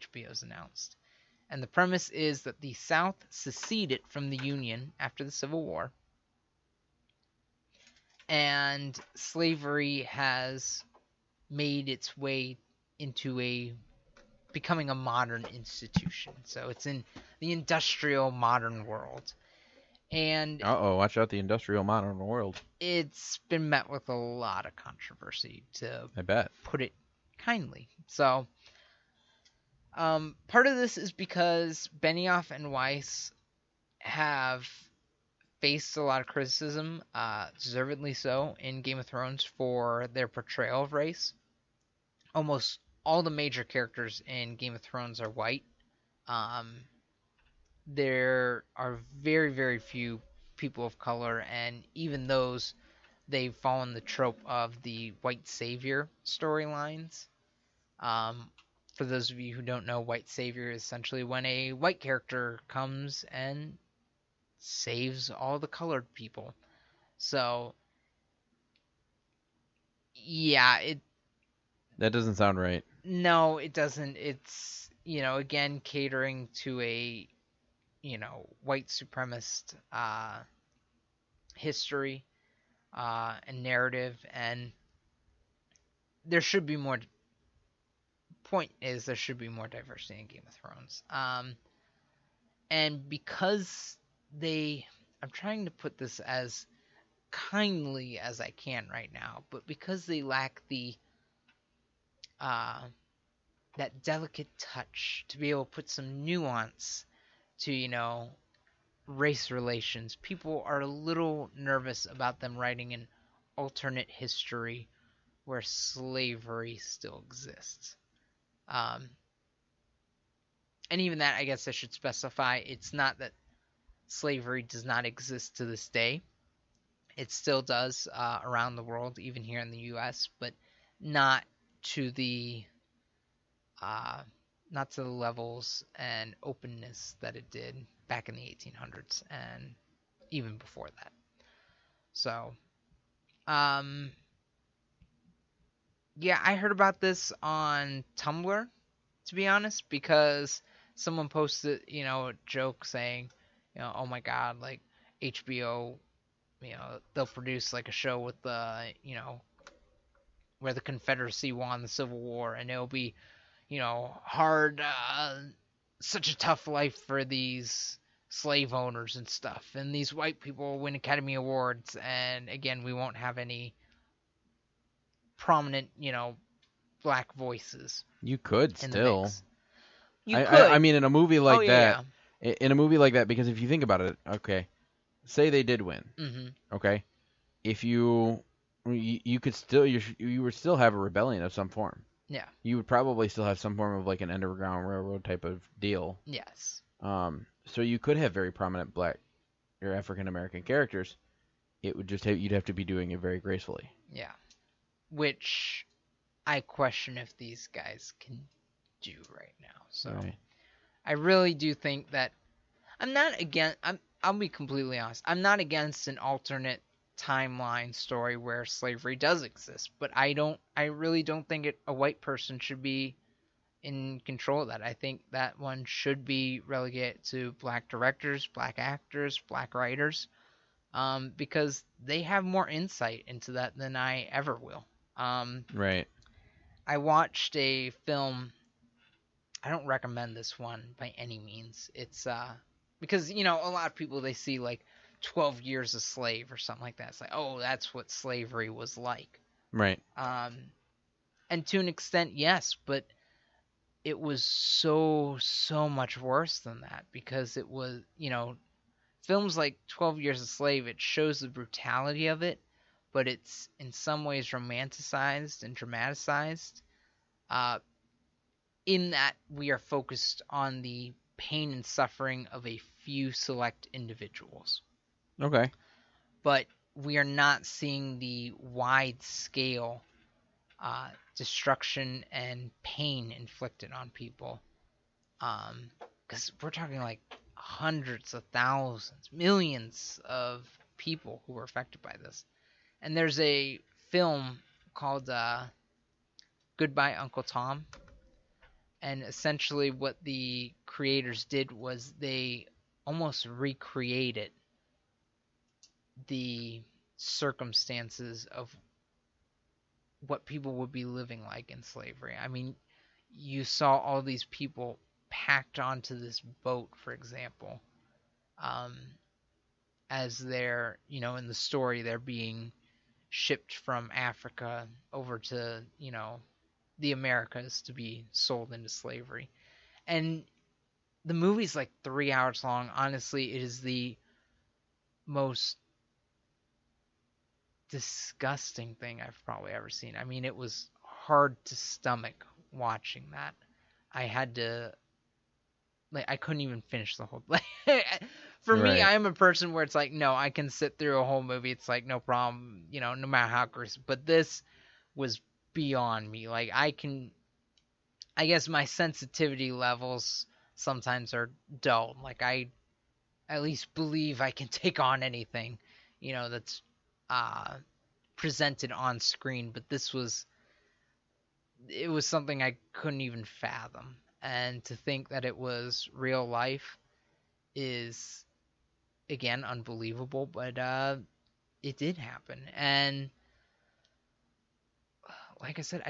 HBO's announced. And the premise is that the South seceded from the Union after the Civil War, and slavery has made its way into becoming a modern institution. So it's in the industrial modern world. And Watch out, the industrial modern world. it's been met with a lot of controversy, to I bet. put it kindly. So part of this is because Benioff and Weiss have faced a lot of criticism, deservedly so, in Game of Thrones for their portrayal of race. Almost all the major characters in Game of Thrones are white. There are very, very few people of color, and even those, they've fallen the trope of the white savior storylines. For those of you who don't know, white savior is essentially when a white character comes and saves all the colored people. So, yeah, That doesn't sound right. no, it doesn't. It's, again, catering to a, white supremacist history and narrative, and there should be more. Point is, there should be more diversity in Game of Thrones. And because I'm trying to put this as kindly as I can right now, but because they lack that delicate touch to be able to put some nuance to, race relations, people are a little nervous about them writing an alternate history where slavery still exists. And even that, I guess I should specify, it's not that slavery does not exist to this day. It still does around the world, even here in the U.S., but not to the levels and openness that it did back in the 1800s and even before that. So, yeah, I heard about this on Tumblr, to be honest, because someone posted, a joke saying, oh my god, like HBO, they'll produce like a show with the, where the Confederacy won the Civil War, and it'll be, hard, such a tough life for these slave owners and stuff, and these white people win Academy Awards, and again, we won't have any prominent, black voices. You could still. You could. I mean, in a movie like that, yeah. in a movie like that, because if you think about it, okay, say they did win, Mm-hmm. okay, if you could still, you would still have a rebellion of some form. Yeah. You would probably still have some form of like an Underground Railroad type of deal. Yes. So you could have very prominent black or African American characters. It would just you'd have to be doing it very gracefully. Yeah. Which I question if these guys can do right now. So right. I really do think that I'm not against. I'll be completely honest. I'm not against an alternate timeline story where slavery does exist, but I really don't think a white person should be in control of that. I think that one should be relegated to black directors, black actors, black writers, because they have more insight into that than I ever will. Right. I watched a film. I don't recommend this one by any means. It's because a lot of people, they see like 12 Years a Slave or something like that. It's like, oh, that's what slavery was like. Right. And to an extent, yes, but it was so much worse than that, because it was, films like 12 Years a Slave, it shows the brutality of it, but it's in some ways romanticized and dramatized, in that we are focused on the pain and suffering of a few select individuals. Okay. But we are not seeing the wide scale destruction and pain inflicted on people. Because we're talking like hundreds of thousands, millions of people who were affected by this. And there's a film called Goodbye Uncle Tom. And essentially, what the creators did was they almost recreated the circumstances of what people would be living like in slavery. I mean, you saw all these people packed onto this boat, for example, um, as they're, in the story, they're being shipped from Africa over to, the Americas to be sold into slavery. And the movie's like 3 hours long. Honestly, it is the most disgusting thing I've probably ever seen. I mean, it was hard to stomach watching that. I had to I couldn't even finish the whole for me, Right. I'm a person where it's like, no, I can sit through a whole movie. It's like no problem, no matter how gruesome. But this was beyond me. Like I guess my sensitivity levels sometimes are dull. Like I at least believe I can take on anything, that's uh presented on screen. But it was something I couldn't even fathom. And to think that it was real life is, again, unbelievable. But it did happen. And like I said,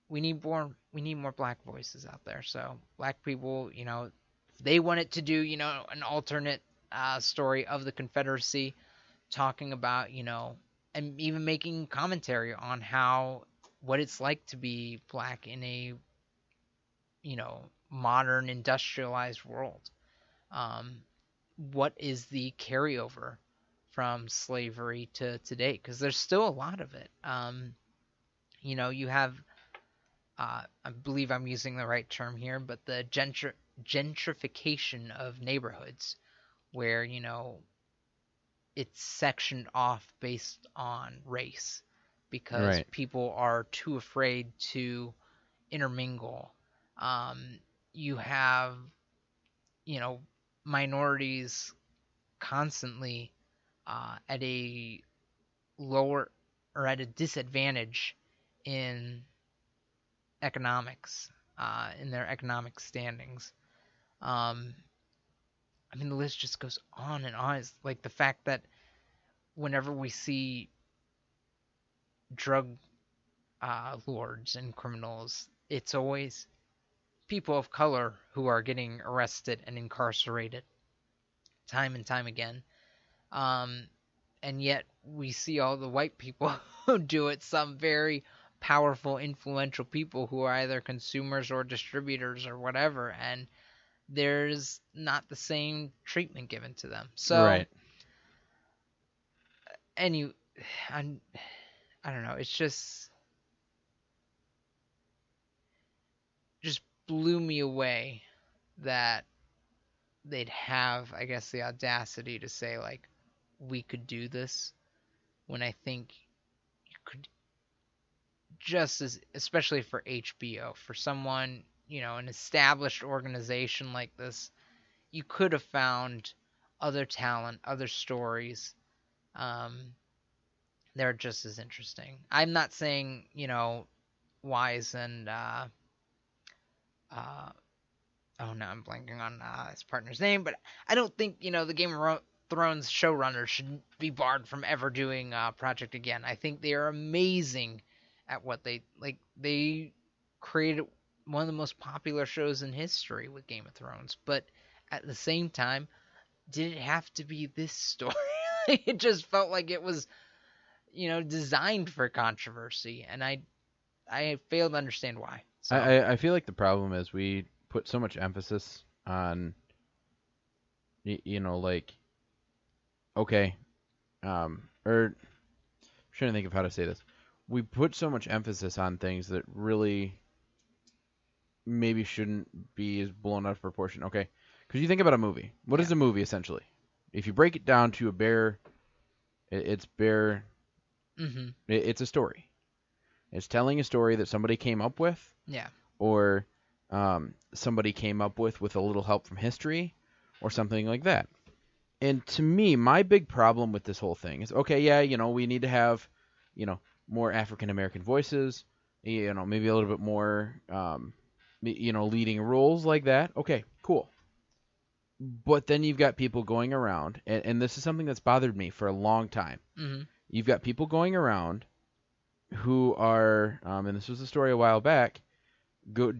we need more black voices out there. So black people, they wanted to do, an alternate story of the Confederacy, talking about, and even making commentary on what it's like to be black in a, modern industrialized world. Um, what is the carryover from slavery to today? Because there's still a lot of it. You have, I believe I'm using the right term here, but the gentrification of neighborhoods, where it's sectioned off based on race because Right. people are too afraid to intermingle. You have, you know, minorities constantly at a lower or at a disadvantage in economics, in their economic standings. Um, I mean, the list just goes on and on. It's like the fact that whenever we see drug lords and criminals, it's always people of color who are getting arrested and incarcerated time and time again. Um, and yet we see all the white people who do it, some very powerful, influential people who are either consumers or distributors or whatever, and there's not the same treatment given to them. So, Right. any, I, I don't know. It's just blew me away that they'd have, I guess, the audacity to say like, we could do this, when I think you could just as, especially for HBO, for someone, an established organization like this, you could have found other talent, other stories. Um, they're just as interesting. I'm not saying, Wise and uh, oh no, I'm blanking on his partner's name, but I don't think the Game of Thrones showrunners should be barred from ever doing Project again. I think they are amazing at what they like. They created one of the most popular shows in history with Game of Thrones, but at the same time, did it have to be this story? It just felt like it was, designed for controversy, and I fail to understand why. So I feel like the problem is we put so much emphasis on, like, okay, or I'm trying to think of how to say this. We put so much emphasis on things that really maybe shouldn't be as blown out of proportion. Okay, because you think about a movie. What is a movie essentially? If you break it down to a bare, it's bare. mm-hmm. It's a story. It's telling a story that somebody came up with, Yeah. or somebody came up with a little help from history, or something like that. And to me, my big problem with this whole thing is, okay, yeah, we need to have, more African American voices, maybe a little bit more. leading roles like that. Okay, cool. But then you've got people going around, and this is something that's bothered me for a long time. Mm-hmm. You've got people going around who are, and this was a story a while back,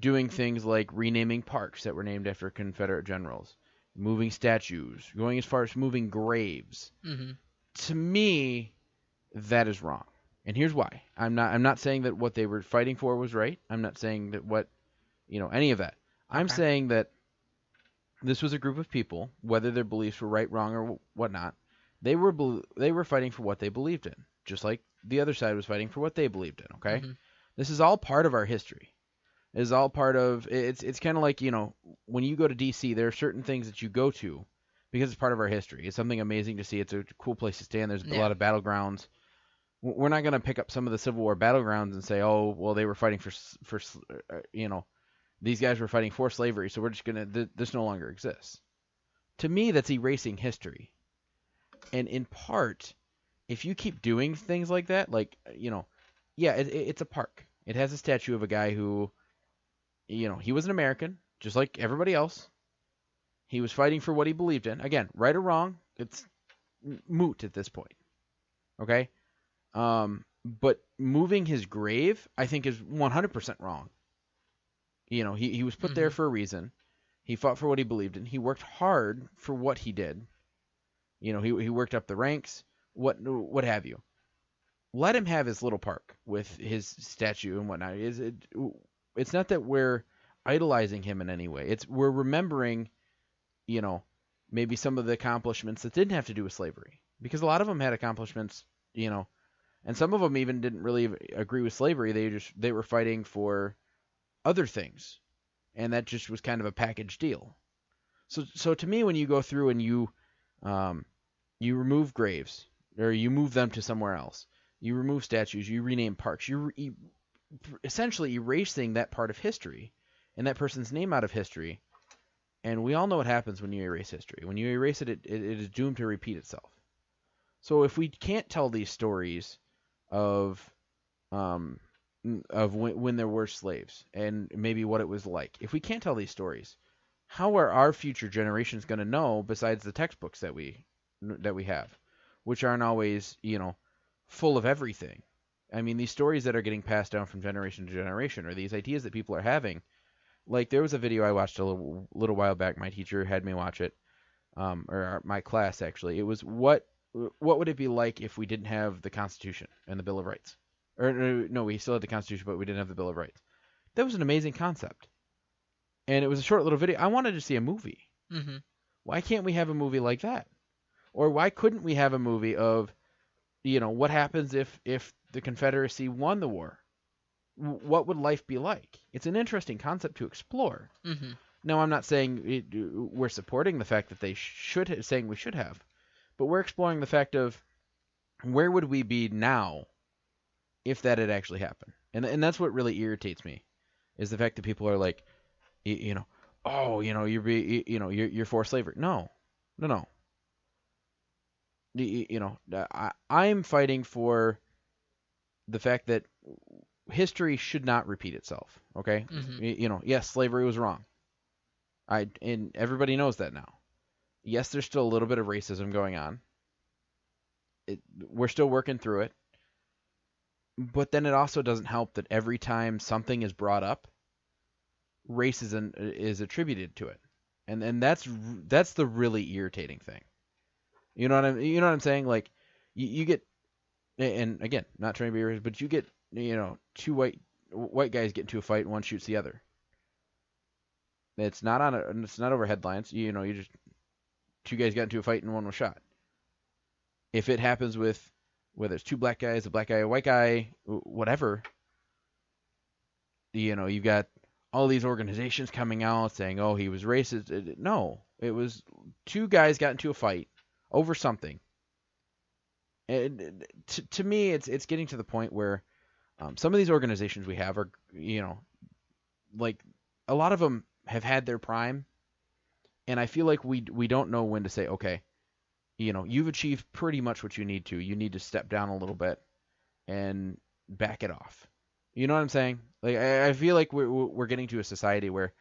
doing things like renaming parks that were named after Confederate generals, moving statues, going as far as moving graves. Mm-hmm. To me, that is wrong. And here's why. I'm not saying that what they were fighting for was right. I'm not saying that any of that. I'm saying that this was a group of people, whether their beliefs were right, wrong, or whatnot, they were fighting for what they believed in, just like the other side was fighting for what they believed in. Okay, Mm-hmm. This is all part of our history. It is all part of it's kind of like when you go to DC, there are certain things that you go to because it's part of our history. It's something amazing to see. It's a cool place to stand. There's a lot of battlegrounds. We're not going to pick up some of the Civil War battlegrounds and say, oh, well, they were fighting for these guys were fighting for slavery, so we're just going to, this no longer exists. To me, that's erasing history. And in part, if you keep doing things like that, it's a park. It has a statue of a guy who, he was an American, just like everybody else. He was fighting for what he believed in. Again, right or wrong, it's moot at this point. Okay? But moving his grave, I think, is 100% wrong. He was put there for a reason. He fought for what he believed in. He worked hard for what he did. He worked up the ranks, what have you. Let him have his little park with his statue and whatnot. It's not that we're idolizing him in any way. We're remembering, maybe some of the accomplishments that didn't have to do with slavery. Because a lot of them had accomplishments, and some of them even didn't really agree with slavery. They were fighting for other things, and that just was kind of a package deal. So to me, when you go through and you remove graves, or you move them to somewhere else, you remove statues, you rename parks, you're essentially erasing that part of history and that person's name out of history. And we all know what happens when you erase history. When you erase it, it is doomed to repeat itself. So if we can't tell these stories of when there were slaves and maybe what it was like, if we can't tell these stories, how are our future generations going to know besides the textbooks that we have, which aren't always, full of everything? I mean, these stories that are getting passed down from generation to generation, or these ideas that people are having. Like, there was a video I watched a little while back. My teacher had me watch it, or my class, actually. It was, what would it be like if we didn't have the Constitution and the Bill of Rights? Or, no, we still had the Constitution, but we didn't have the Bill of Rights. That was an amazing concept. And it was a short little video. I wanted to see a movie. Mm-hmm. Why can't we have a movie like that? Or why couldn't we have a movie of, what happens if the Confederacy won the war? What would life be like? It's an interesting concept to explore. Mm-hmm. Now, I'm not saying we're supporting the fact that they saying we should have, but we're exploring the fact of where would we be now if that had actually happened. And that's what really irritates me, is the fact that people are like, you're for slavery. No. I'm fighting for the fact that history should not repeat itself. Okay. Mm-hmm. Yes, slavery was wrong. And everybody knows that now. Yes, there's still a little bit of racism going on. We're still working through it. But then it also doesn't help that every time something is brought up, racism is attributed to it, and that's the really irritating thing. You know what I'm saying? Like, you get, and again, not trying to be racist, but you get, two white guys get into a fight and one shoots the other. It's not over headlines. You just, two guys got into a fight and one was shot. If it happens with, whether it's two black guys, a black guy, a white guy, whatever, you've got all these organizations coming out saying, oh, he was racist. No, it was two guys got into a fight over something. And to me, it's getting to the point where some of these organizations we have are, like, a lot of them have had their prime, and I feel like we don't know when to say, okay, you've achieved pretty much what you need to. You need to step down a little bit and back it off. You know what I'm saying? Like I feel like we're getting to a society where